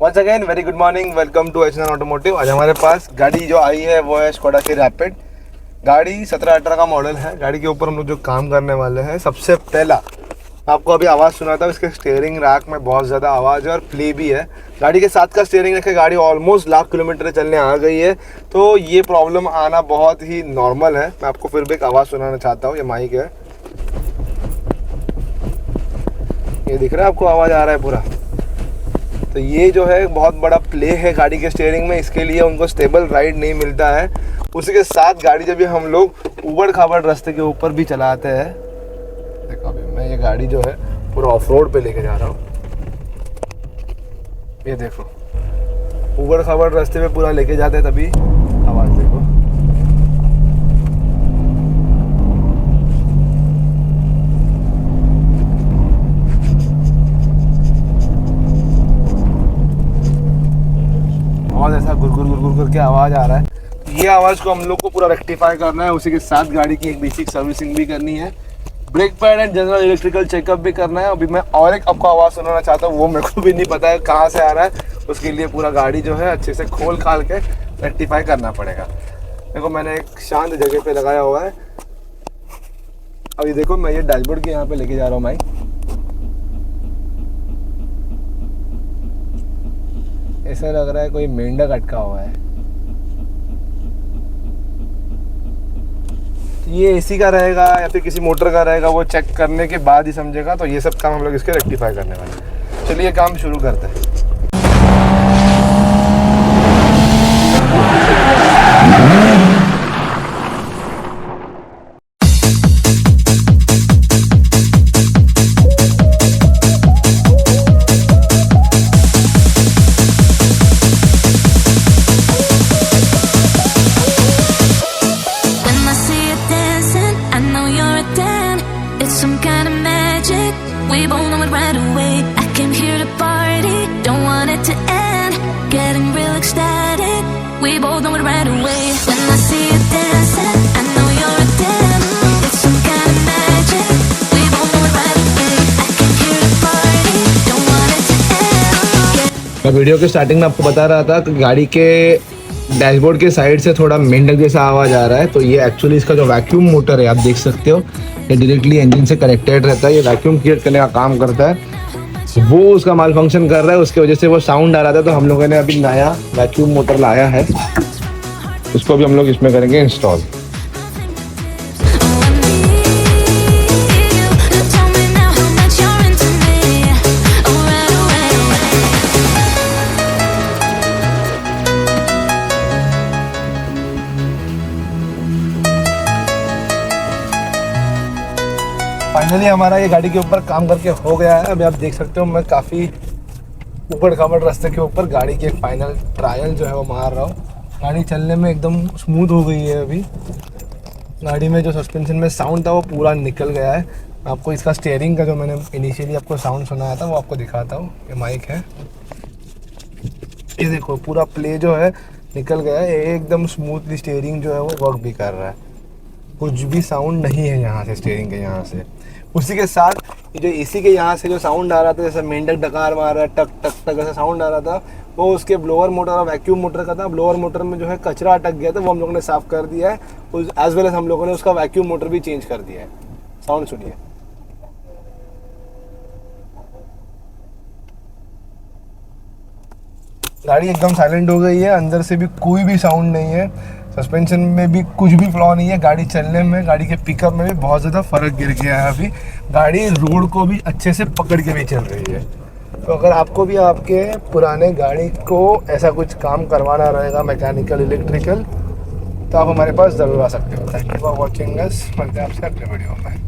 Once again very good morning, welcome to H automotive. आज हमारे पास गाड़ी जो आई है वो है स्कोडा की रैपिड। गाड़ी 17-18 का मॉडल है। गाड़ी के ऊपर हम लोग जो काम करने वाले हैं, सबसे पहला आपको अभी आवाज़ सुना था, इसके स्टीयरिंग रैक में बहुत ज़्यादा आवाज़ है और प्ले भी है। गाड़ी के साथ का स्टीयरिंग रखे, गाड़ी ऑलमोस्ट 1,00,000 किलोमीटर चलने आ गई है, तो ये प्रॉब्लम आना बहुत ही नॉर्मल है। मैं आपको फिर भी एक आवाज़ सुनाना चाहता हूँ। ये माइक है, ये दिख रहा है आपको, आवाज़ आ रहा है पूरा। तो ये जो है बहुत बड़ा प्ले है गाड़ी के स्टीयरिंग में, इसके लिए उनको स्टेबल राइड नहीं मिलता है। उसी के साथ गाड़ी जब भी हम लोग उबड़ खाबड़ रास्ते के ऊपर भी चलाते हैं, देखो अभी मैं ये गाड़ी जो है पूरा ऑफ रोड पे लेके जा रहा हूँ। ये देखो उबड़ खाबड़ रास्ते पे पूरा लेके जाते हैं, तभी आवाज़ देखो। बहुत ऐसा गुर करके आवाज़ आ रहा है। ये आवाज़ को हम लोग को पूरा रेक्टिफाई करना है। उसी के साथ गाड़ी की एक बेसिक सर्विसिंग भी करनी है, brake pad and general electrical checkup भी करना है। अभी मैं और एक आपको आवाज़ सुनाना चाहता हूँ, वो मेरे को भी नहीं पता है कहाँ से आ रहा है। उसके लिए पूरा गाड़ी जो है अच्छे से खोल खाल के रेक्टिफाई करना पड़ेगा। देखो मैंने एक शांत जगह पे लगाया हुआ है। अभी देखो मैं ये डैशबोर्ड के यहाँ पे लेके जा रहा हूँ माइक। ऐसा लग रहा है कोई मेंढक अटका हुआ है। ये एसी का रहेगा या फिर किसी मोटर का रहेगा, वो चेक करने के बाद ही समझेगा। तो ये सब काम हम लोग इसके रेक्टिफाई करने वाले हैं। चलिए काम शुरू करते हैं। मैं वीडियो के स्टार्टिंग में आपको बता रहा था कि गाड़ी के डैशबोर्ड के साइड से थोड़ा मेंढक जैसा आवाज़ आ रहा है। तो ये एक्चुअली इसका जो वैक्यूम मोटर है, आप देख सकते हो, ये डायरेक्टली इंजन से कनेक्टेड रहता है। ये वैक्यूम क्रिएट करने का काम करता है, वो उसका माल फंक्शन कर रहा है, उसकी वजह से वो साउंड आ रहा था। तो हम लोगों ने अभी नया वैक्यूम मोटर लाया है, उसको भी हम लोग इसमें करेंगे इंस्टॉल। फाइनली हमारा ये गाड़ी के ऊपर काम करके हो गया है। अभी आप देख सकते हो मैं काफ़ी ऊबड़ खाबड़ रास्ते के ऊपर गाड़ी की एक फाइनल ट्रायल जो है वो मार रहा हूँ। गाड़ी चलने में एकदम स्मूथ हो गई है। अभी गाड़ी में जो सस्पेंशन में साउंड था वो पूरा निकल गया है। आपको इसका स्टीयरिंग का जो मैंने इनिशियली आपको साउंड सुनाया था वो आपको दिखाता हूँ। ये माइक है, ये देखो पूरा प्ले जो है निकल गया है। एकदम स्मूथली स्टीयरिंग जो है वो वर्क भी कर रहा है, कुछ भी साउंड नहीं है यहाँ से, स्टीयरिंग के यहाँ से। उसी के साथ ये जो एसी के यहाँ से जो साउंड आ रहा था, जैसे मेंढक डकार मार रहा है, टक टक टक ऐसा साउंड आ रहा था, वो उसके ब्लोअर मोटर और वैक्यूम मोटर का था। ब्लोअर मोटर में जो है कचरा अटक गया था, वो हम लोगों ने साफ़ कर दिया है। एज वेल एज हम लोगों ने उसका वैक्यूम मोटर भी चेंज कर दिया है। साउंड सुनिए। गाड़ी एकदम साइलेंट हो गई है, अंदर से भी कोई भी साउंड नहीं है, सस्पेंशन में भी कुछ भी फ्लॉ नहीं है। गाड़ी चलने में, गाड़ी के पिकअप में भी बहुत ज़्यादा फ़र्क गिर गया है। अभी गाड़ी रोड को भी अच्छे से पकड़ के भी चल रही है। तो अगर आपको भी आपके पुराने गाड़ी को ऐसा कुछ काम करवाना रहेगा, मैकेनिकल इलेक्ट्रिकल, तो आप हमारे पास ज़रूर आ सकते हो। Thank you for watching us. मिलते हैं आपसे अगले वीडियो में।